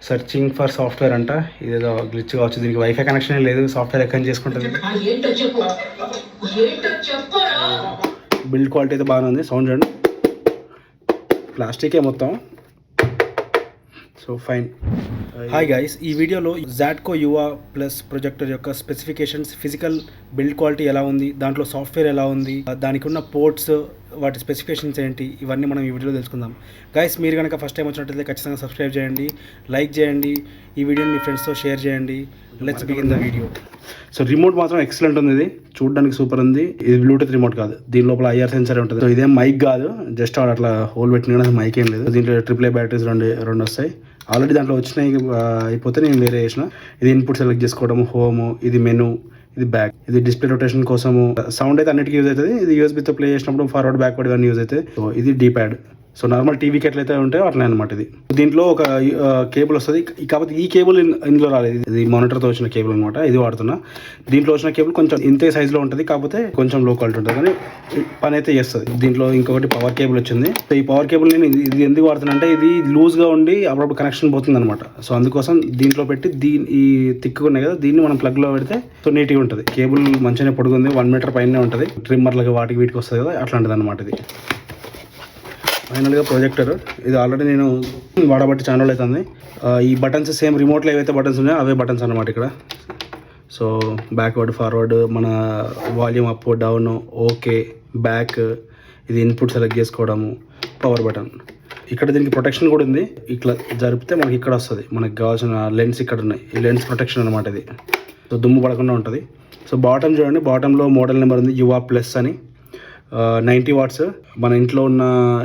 Searching for software అంట. ఇదేదో glitch కావచ్చు, దీనికి వైఫై కనెక్షన్ లేదు, సాఫ్ట్వేర్ ఎక్కడ చేసుకుంటుంది. బిల్డ్ క్వాలిటీ అయితే బాగానే ఉంది. సౌండ్ చూడండి, ప్లాస్టికే మొత్తం. So fine. హాయ్ గైస్, ఈ వీడియోలో జాడ్కో యువా ప్లస్ ప్రొజెక్టర్ యొక్క స్పెసిఫికేషన్స్, ఫిజికల్ బిల్డ్ క్వాలిటీ ఎలా ఉంది, దాంట్లో సాఫ్ట్వేర్ ఎలా ఉంది, దానికి ఉన్న పోర్ట్స్, వాటి స్పెసిఫికేషన్స్ ఏంటి, ఇవన్నీ మనం ఈ వీడియోలో తెలుసుకుందాం. గైస్, మీరు కనుక ఫస్ట్ టైం వచ్చినట్లయితే ఖచ్చితంగా సబ్స్క్రైబ్ చేయండి, లైక్ చేయండి, ఈ వీడియోని మీ ఫ్రెండ్స్తో షేర్ చేయండి. Let's begin the video. So remote మాత్రం ఎక్సలెంట్ ఉంది. ఇది చూడడానికి సూపర్ ఉంది. ఇది బ్లూటూత్ రిమోట్ కాదు, దీని లోపల ఐఆర్ సెన్సర్ ఉంటుంది. సో ఇదేం మైక్ కాదు, జస్ట్ అట్లా హోల్ పెట్టిన మైక్ ఏం లేదు. దీంట్లో AAA బ్యాటరీస్ రెండు వస్తాయి. ఆల్రెడీ దాంట్లో వచ్చినాయి, అయిపోతే నేను వేరే చేసిన. ఇది ఇన్పుట్ సెలెక్ట్ చేసుకోవడం, హోమ్, ఇది మెనూ, ఇది బ్యాక్, ఇది డిస్ప్లే రొటేషన్ కోసము. సౌండ్ అయితే అన్నిటికీ యూజ్ అవుతుంది. ఇది యూఎస్బీతో ప్లే చేసినప్పుడు ఫార్వర్డ్ బ్యాక్వర్డ్ ఇవన్నీ యూజ్ అవుతాయి. సో ఇది డీ ప్యాడ్. సో నార్మల్ టీవీకి ఎట్లయితే ఉంటాయో అట్లనే అనమాట. ఇది దీంట్లో ఒక కేబుల్ వస్తుంది, కాకపోతే ఈ కేబుల్ ఇందులో రాలేదు. ఇది మానిటర్తో వచ్చిన కేబుల్ అనమాట. ఇది వాడుతున్నా. దీంట్లో వచ్చిన కేబుల్ కొంచెం ఇంతే సైజులో ఉంటుంది, కాకపోతే కొంచెం లో క్వాలిటీ ఉంటుంది, కానీ పని అయితే చేస్తుంది. దీంట్లో ఇంకొకటి పవర్ కేబుల్ వచ్చింది. సో ఈ పవర్ కేబుల్ నేను ఇది ఎందుకు వాడుతున్నా అంటే, ఇది లూజ్గా ఉండి అప్పుడప్పుడు కనెక్షన్ పోతుంది అనమాట. సో అందుకోసం దీంట్లో పెట్టి ఈ తిక్కుగా ఉన్నాయి కదా, దీన్ని మనం ప్లగ్లో పెడితే సో నీట్గా ఉంటుంది. కేబుల్ మంచిగానే పొడుగుంది, 1 మీటర్ పైనే ఉంటుంది. ట్రిమ్మర్లకి వాటికి వీటికి వస్తుంది కదా, అట్లాంటిది అనమాట ఇది. ఫైనల్గా ప్రొజెక్టర్ ఇది ఆల్రెడీ నేను వాడబట్టి ఛానల్ అవుతుంది. ఈ బటన్స్ సేమ్ రిమోట్లో ఏవైతే బటన్స్ ఉన్నాయో అవే బటన్స్ అనమాట ఇక్కడ. సో బ్యాక్వర్డ్, ఫార్వర్డ్, మన volume up down, okay, back, ఇది ఇన్పుట్ సెలెక్ట్ చేసుకోవడము, పవర్ బటన్. ఇక్కడ దీనికి ప్రొటెక్షన్ కూడా ఉంది. ఇట్లా జరిపితే మనకి ఇక్కడ వస్తుంది, మనకి కావాల్సిన లెన్స్ ఇక్కడ ఉన్నాయి. ఈ లెన్స్ ప్రొటెక్షన్ అనమాట ఇది. సో దుమ్ము పడకుండా ఉంటుంది. సో బాటమ్ చూడండి, బాటంలో మోడల్ నెంబర్ ఉంది యువా ప్లస్ అని. 90 వాట్స్. మన ఇంట్లో ఉన్న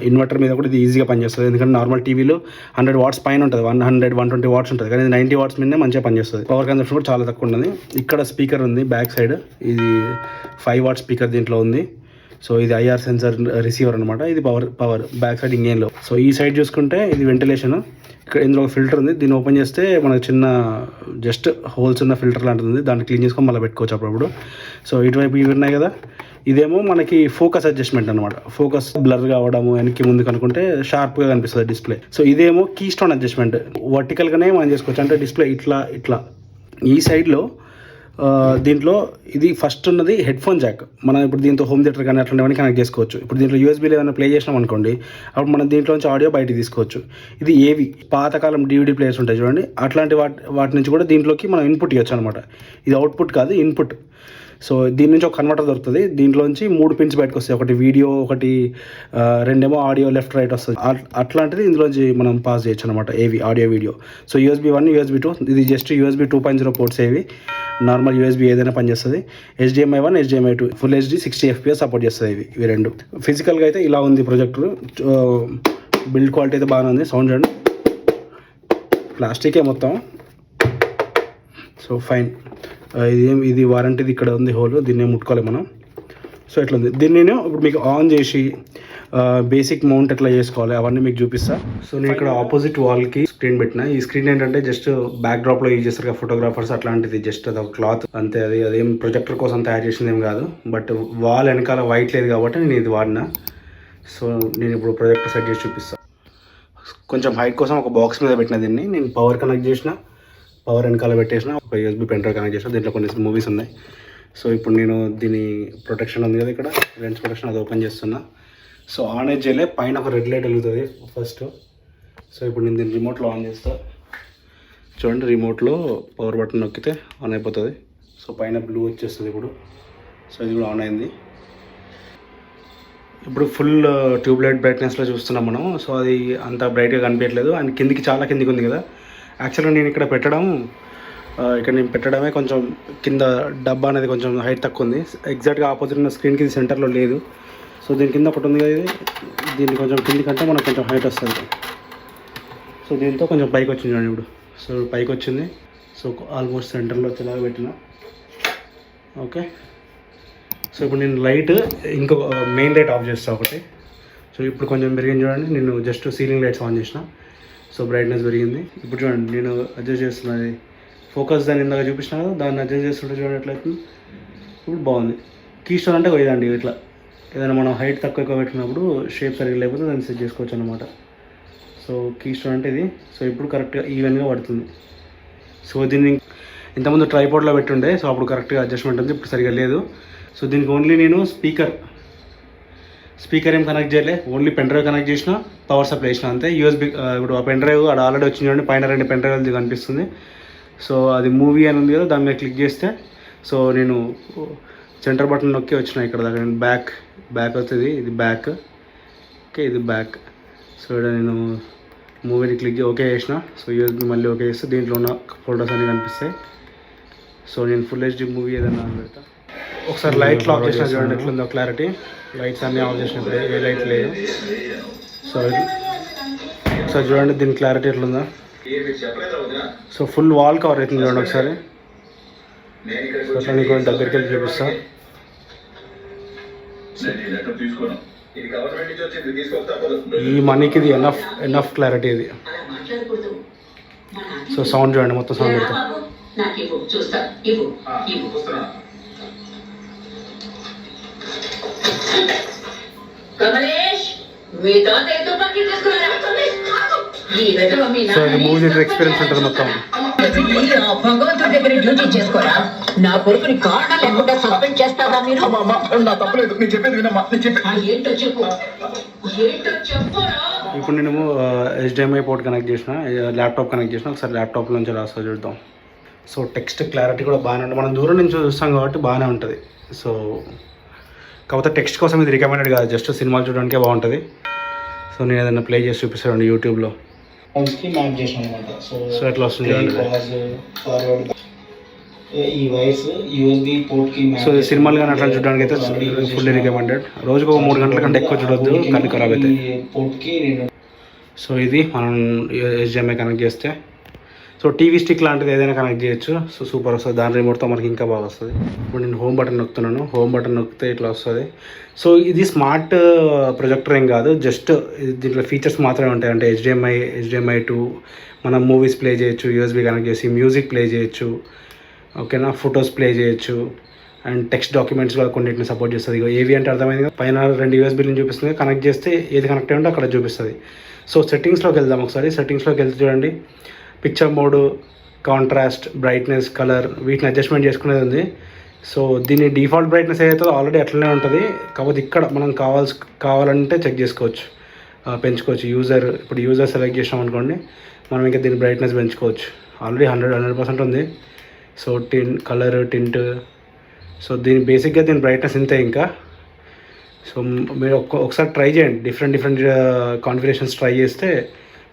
ఇన్వర్టర్ మీద కూడా ఇది ఈజీగా పనిచేస్తుంది. ఎందుకంటే నార్మల్ టీవీలో 100 వాట్స్ పైన ఉంటుంది, 120 వాట్స్ ఉంటుంది, కానీ ఇది 90 వాట్స్ మీదనే మంచిగా పనిచేస్తుంది. పవర్ కన్సంప్షన్ కూడా చాలా తక్కువ ఉంటుంది. ఇక్కడ స్పీకర్ ఉంది బ్యాక్ సైడ్, ఇది 5 వాట్ స్పీకర్ దీంట్లో ఉంది. సో ఇది ఐఆర్ సెన్సర్ రిసీవర్ అనమాట. ఇది పవర్ బ్యాక్ సైడ్ ఇంజన్లో. సో ఈ సైడ్ చూసుకుంటే ఇది వెంటిలేషన్. ఇక్కడ ఇందులో ఒక ఫిల్టర్ ఉంది. దీన్ని ఓపెన్ చేస్తే మనకు చిన్న జస్ట్ హోల్స్ ఉన్న ఫిల్టర్ లాంటిది ఉంది. దాన్ని క్లీన్ చేసుకొని మళ్ళీ పెట్టుకోవచ్చు అప్పుడప్పుడు. సో ఇటువైపు ఇవి ఉన్నాయి కదా, ఇదేమో మనకి ఫోకస్ అడ్జస్ట్మెంట్ అనమాట. ఫోకస్ బ్లర్ కావడము, వెనక్కి ముందుకు అనుకుంటే షార్ప్గా కనిపిస్తుంది డిస్ప్లే. సో ఇదేమో కీ స్టోన్ అడ్జస్ట్మెంట్, వర్టికల్గానే మనం చేసుకోవచ్చు. అంటే డిస్ప్లే ఇట్లా ఈ సైడ్లో దీంట్లో ఇది ఫస్ట్ ఉన్నది హెడ్ ఫోన్ జాక్. మనం ఇప్పుడు దీంతో హోమ్ థియేటర్ కానీ అట్లాంటివన్నీ కనెక్ట్ చేసుకోవచ్చు. ఇప్పుడు దీంట్లో యూఎస్బీలో ఏమైనా ప్లే చేసినాం అనుకోండి, అప్పుడు మనం దీంట్లో నుంచి ఆడియో బయటికి తీసుకోవచ్చు. ఇది ఏవి పాతకాలం DVD ప్లేయర్స్ ఉంటాయి చూడండి, అట్లాంటి వాటి నుంచి కూడా దీంట్లోకి మనం ఇన్పుట్ ఇవ్వచ్చు అనమాట. ఇది అవుట్పుట్ కాదు, ఇన్పుట్. సో దీని నుంచి ఒక కన్వర్టర్ దొరుకుతుంది. దీంట్లోంచి 3 పిన్స్ బయటకు వస్తాయి. ఒకటి వీడియో, ఒకటి రెండేమో ఆడియో, లెఫ్ట్ రైట్ వస్తుంది. అట్లాంటిది ఇందులోంచి మనం పాస్ చేయొచ్చు అనమాట, ఏవి audio video. So USB 1, USB 2, ఇది జస్ట్ USB 2.0 పోర్ట్స్. ఏవి నార్మల్ USB ఏదైనా పనిచేస్తుంది. HDMI 1, HDMI 2, full HD 60 FPS support చేస్తుంది. ఇవి రెండు. ఫిజికల్గా అయితే ఇలా ఉంది ప్రొజెక్టర్. బిల్డ్ క్వాలిటీ అయితే బాగానే ఉంది. సౌండ్ చూడండి, ప్లాస్టికే మొత్తం. So fine. ఇది వారంటీది ఇక్కడ ఉంది హోల్, దీన్ని ముట్టుకోవాలి మనం. సో ఎట్లా ఉంది, దీన్ని నేను ఇప్పుడు మీకు ఆన్ చేసి బేసిక్ మౌంట్ ఎట్లా చేసుకోవాలి అవన్నీ మీకు చూపిస్తా. సో నేను ఇక్కడ ఆపోజిట్ వాల్కి స్క్రీన్ పెట్టిన. ఈ స్క్రీన్ ఏంటంటే జస్ట్ బ్యాక్ డ్రాప్లో యూజ్ చేస్తారు కదా ఫోటోగ్రాఫర్స్, అట్లాంటిది. జస్ట్ అది ఒక క్లాత్ అంతే. అదేం ప్రొజెక్టర్ కోసం తయారు చేసింది ఏం కాదు. బట్ వాల్ వెనకాల వైట్ లేదు కాబట్టి నేను ఇది వాడినా. సో నేను ఇప్పుడు ప్రొజెక్టర్ సెట్ చేసి చూపిస్తాను. కొంచెం హైట్ కోసం ఒక బాక్స్ మీద పెట్టిన దీన్ని. నేను పవర్ కనెక్ట్ చేసిన, పవర్ వెనకాల పెట్టేసిన, ఒక USB పెన్ డ్రైవ్ కనెక్ట్ చేసిన. దీంట్లో కొన్ని మూవీస్ ఉన్నాయి. సో ఇప్పుడు నేను దీని ప్రొటెక్షన్ ఉంది కదా ఇక్కడ, లెన్స్ ప్రొటెక్షన్, అది ఓపెన్ చేస్తున్నా. సో ఆన్ ఏజ్ చేయలే, పైన ఒక రెడ్ లైట్ వెలుగుతుంది ఫస్ట్. సో ఇప్పుడు నేను దీన్ని రిమోట్లో ఆన్ చేస్తా. చూడండి, రిమోట్లో పవర్ బటన్ నొక్కితే ఆన్ అయిపోతుంది. సో పైన బ్లూ వచ్చేస్తుంది ఇప్పుడు. సో ఇది కూడా ఆన్ అయింది. ఇప్పుడు ఫుల్ ట్యూబ్లైట్ బ్రైట్నెస్లో చూస్తున్నాం మనం. సో అది అంత బ్రైట్గా కనిపించట్లేదు. అండ్ కిందికి చాలా కిందికి ఉంది కదా. యాక్చువల్గా నేను ఇక్కడ పెట్టడమే కొంచెం కింద డబ్బా అనేది కొంచెం హైట్ తక్కువ ఉంది. ఎగ్జాక్ట్గా ఆపోజిట్ ఉన్న స్క్రీన్కి ఇది సెంటర్లో లేదు. సో దీని కింద ఒకటి ఉంది కదా, ఇది దీన్ని కొంచెం కింది కంటే మనకు కొంచెం హైట్ వస్తుంది. సో దీంతో కొంచెం పైకి వచ్చింది చూడండి ఇప్పుడు. సో పైకి వచ్చింది. సో ఆల్మోస్ట్ సెంటర్లో వచ్చేలాగా పెట్టిన. ఓకే. సో ఇప్పుడు నేను లైట్, ఇంకో మెయిన్ లైట్ ఆఫ్ చేస్తాను ఒకటి. సో ఇప్పుడు కొంచెం పెరిగింది చూడండి. నేను జస్ట్ సీలింగ్ లైట్స్ ఆన్ చేసిన. సో బ్రైట్నెస్ పెరిగింది. ఇప్పుడు చూడండి, నేను అడ్జస్ట్ చేస్తున్నది ఫోకస్, దాన్ని ఇందాక చూపించిన కదా, దాన్ని అడ్జస్ట్ చేస్తుంటే చూడండి ఎట్లయితుంది. ఇప్పుడు బాగుంది. కీ స్టోన్ అంటే ఇదండి, ఇట్లా ఏదైనా మనం హైట్ తక్కువ ఎక్కువ పెట్టినప్పుడు షేప్ సరిగ్గా లేకపోతే దాన్ని సెట్ చేసుకోవచ్చు అనమాట. సో కీ స్టోన్ అంటే ఇది. సో ఇప్పుడు కరెక్ట్గా ఈవెన్గా పడుతుంది. సో దీన్ని ఇంతకుముందు ట్రైపాడ్లో పెట్టుండే, సో అప్పుడు కరెక్ట్గా అడ్జస్ట్మెంట్ ఉంది, ఇప్పుడు సరిగా లేదు. సో దీనికి ఓన్లీ నేను స్పీకర్ ఏం కనెక్ట్ చేయలే, ఓన్లీ పెన్ డ్రైవ్ కనెక్ట్ చేసిన, పవర్ సప్లై చేసిన అంతే. యూఎస్బి ఇప్పుడు ఆ పెన్ డ్రైవ్ అది ఆల్రెడీ వచ్చింది చూడండి, పైన 2 పెన్ డ్రైవ్లు కనిపిస్తుంది. సో అది మూవీ అని ఉంది కదా, దాని మీద క్లిక్ చేస్తే సో నేను సెంటర్ బటన్ నొక్కి వచ్చిన ఇక్కడ దాకా. నేను బ్యాక్ వస్తుంది, ఇది బ్యాక్, ఓకే ఇది బ్యాక్. సో ఇక్కడ నేను మూవీని క్లిక్ ఓకే చేసిన. సో యూఎస్బి మళ్ళీ ఓకే చేస్తే దీంట్లో ఉన్న ఫోటోస్ అన్నీ కనిపిస్తాయి. సో నేను ఫుల్ హెచ్డి మూవీ ఏదన్నా పెడతా. ఒకసారి లైట్లు ఆఫ్ చేసిన చూడండి ఎట్లుందో క్లారిటీ. లైట్స్ అన్నీ ఆఫ్ చేసినప్పుడు ఏ లైట్ లేదు. సో ఒకసారి చూడండి దీని క్లారిటీ ఎట్లుందో. సో ఫుల్ వాల్ కవర్ అవుతుంది చూడండి ఒకసారి. సో అట్లా నీకు దగ్గరికి వెళ్ళి చూపిస్తా. ఈ మనీకి ఇది ఎనఫ్ క్లారిటీ ఇది. సో సౌండ్ చూడండి, మొత్తం సౌండ్ పెడతా. సో ఇది మూవీ థియేటర్ ఎక్స్పీరియన్స్ ఉంటుంది మొత్తం. భగవంతుడి దగ్గర డ్యూటీ చేసుకోరా, నా కొడుకుని కారణం లేకుండా సస్పెండ్ చేస్తారా మీరు? నా తప్పలేదు, నేను చెప్పేది వినమ్మా. ఏంటో చెప్పు, ఇప్పుడు నేను HDMI పోర్ట్ కనెక్ట్ చేసిన, ల్యాప్టాప్ కనెక్ట్ చేసిన. ఒకసారి ల్యాప్టాప్ నుంచి రాస్తా చూద్దాం. సో టెక్స్ట్ క్లారిటీ కూడా బాగానే ఉంటుంది, మనం దూరం నుంచి చూస్తాం కాబట్టి బాగానే ఉంటుంది. సో కాకపోతే టెక్స్ట్ కోసం ఇది రికమెండెడ్ కాదు, జస్ట్ సినిమాలు చూడడానికే బాగుంటుంది. సో నేను ఏదైనా ప్లే చేసి చూపిస్తాను యూట్యూబ్లో. మ్యాప్ చేసిన అనమాట. సో ఎట్లా వస్తుంది ఫార్వర్డ్ ఈ వాయిస్ యూఎస్బి పోర్ట్ కి. సో సినిమాలు కానీ అట్లా చూడడానికి అయితే ఫుల్లీ రికమెండెడ్. రోజుకు 3 గంటల కంటే ఎక్కువ చూడొద్దు, కళ్ళు ఖరాబ్ అవుతాయి. పోర్ట్ కి సో ఇది మనం HDMI కనెక్ట్ చేస్తే సో టీవీ స్టిక్ లాంటిది ఏదైనా కనెక్ట్ చేయొచ్చు. సో సూపర్ వస్తుంది, దాని రిమోట్తో మనకి ఇంకా బాగా వస్తుంది. ఇప్పుడు నేను హోమ్ బటన్ నొక్కుతున్నాను, హోమ్ బటన్ నొక్కితే ఇట్లా వస్తుంది. సో ఇది స్మార్ట్ ప్రొజెక్టర్ ఏం కాదు, జస్ట్ దీంట్లో ఫీచర్స్ మాత్రమే ఉంటాయి. అంటే HDMI to మనం మూవీస్ ప్లే చేయొచ్చు, యూఎస్బి కనెక్ట్ చేసి మ్యూజిక్ ప్లే చేయొచ్చు, ఓకేనా, ఫొటోస్ ప్లే చేయొచ్చు, అండ్ టెక్స్ట్ డాక్యుమెంట్స్ కూడా కొన్నిటిని సపోర్ట్ చేస్తుంది. ఏవి అంటే అర్థమైంది కదా, పైన 2 యూఎస్బీలను చూపిస్తుంది, కనెక్ట్ చేస్తే ఏది కనెక్ట్ అయ్యి ఉంటే అక్కడ చూపిస్తుంది. సో సెట్టింగ్స్లోకి వెళ్దాం ఒకసారి. సెట్టింగ్స్లోకి వెళ్తే చూడండి, picture mode, contrast, brightness, colour, వీటిని అడ్జస్ట్మెంట్ చేసుకునేది ఉంది. సో దీని డిఫాల్ట్ బ్రైట్నెస్ ఏదైతే ఆల్రెడీ అట్లనే ఉంటుంది. కాకపోతే ఇక్కడ మనం కావాలంటే చెక్ చేసుకోవచ్చు, పెంచుకోవచ్చు. ఇప్పుడు యూజర్ సెలెక్ట్ చేసాం అనుకోండి, మనం ఇంకా దీని బ్రైట్నెస్ పెంచుకోవచ్చు. ఆల్రెడీ 100% ఉంది. సో కలర్, టింట్, సో బేసిక్గా దీని బ్రైట్నెస్ ఇంతే ఇంకా. సో మీరు ఒకసారి ట్రై చేయండి, డిఫరెంట్ కాన్ఫిగరేషన్స్ ట్రై చేస్తే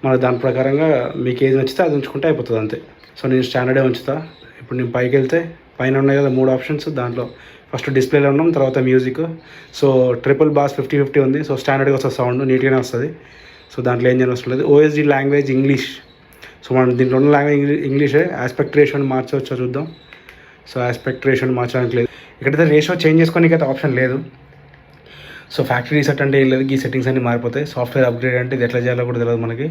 మనకు దాని ప్రకారంగా మీకు ఏది నచ్చితే అది ఉంచుకుంటే అయిపోతుంది అంతే. సో నేను స్టాండర్డే ఉంచుతా. ఇప్పుడు నేను పైకి వెళ్తే పైన ఉన్నాయి కదా 3 ఆప్షన్స్, దాంట్లో ఫస్ట్ డిస్ప్లేలో ఉన్నాం, తర్వాత మ్యూజిక్. సో ట్రిపుల్ బాస్ 50-50 ఉంది. సో స్టాండర్డ్గా వస్తుంది, సౌండ్ నీట్గానే వస్తుంది. సో దాంట్లో ఏం చేయని అవసరం లేదు. OSD language English. సో మనం దీంట్లో ఉన్న లాంగ్వేజ్ ఇంగ్లీషే. ఆస్పెక్ట్ రేషియోని మార్చవచ్చో చూద్దాం. సో ఆస్పెక్ట్ రేషియోని మార్చడానికి లేదు, ఇక్కడైతే రేషియో చేంజ్ చేసుకోనికి అయితే ఆప్షన్ లేదు. సో ఫ్యాక్టరీ రీసెట్ అంటే ఏం లేదు, ఈ సెట్టింగ్స్ అన్నీ మారిపోతాయి. సాఫ్ట్వేర్ అప్గ్రేడ్ అంటే ఇది ఎట్లా చేయాలో కూడా తెలియదు మనకి.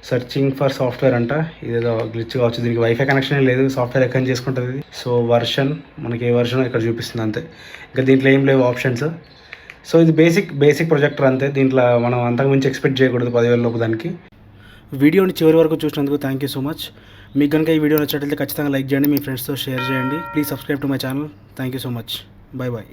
సర్చింగ్ ఫర్ సాఫ్ట్వేర్ అంట, ఇదేదో గ్లిచ్ కావచ్చు, దీనికి వైఫై కనెక్షన్ లేదు, సాఫ్ట్వేర్ ఎక్కడ చేసుకుంటుంది ఇది. సో వర్షన్, మనకి ఏ వర్షన్ ఇక్కడ చూపిస్తుంది అంతే, ఇంకా దీంట్లో ఏం లేవు ఆప్షన్స్. సో ఇది బేసిక్ ప్రొజెక్టర్ అంతే, దీంట్లో మనం అంతకు మించి ఎక్స్పెక్ట్ చేయకూడదు 10,000 లోపు దానికి. వీడియోని చివరి వరకు చూసినందుకు థ్యాంక్ యూ సో మచ్. మీకు కనుక ఈ వీడియో నచ్చినట్లయితే ఖచ్చితంగా లైక్ చేయండి, మీ ఫ్రెండ్స్తో షేర్ చేయండి. Please subscribe to my channel. Thank you so much. Bye.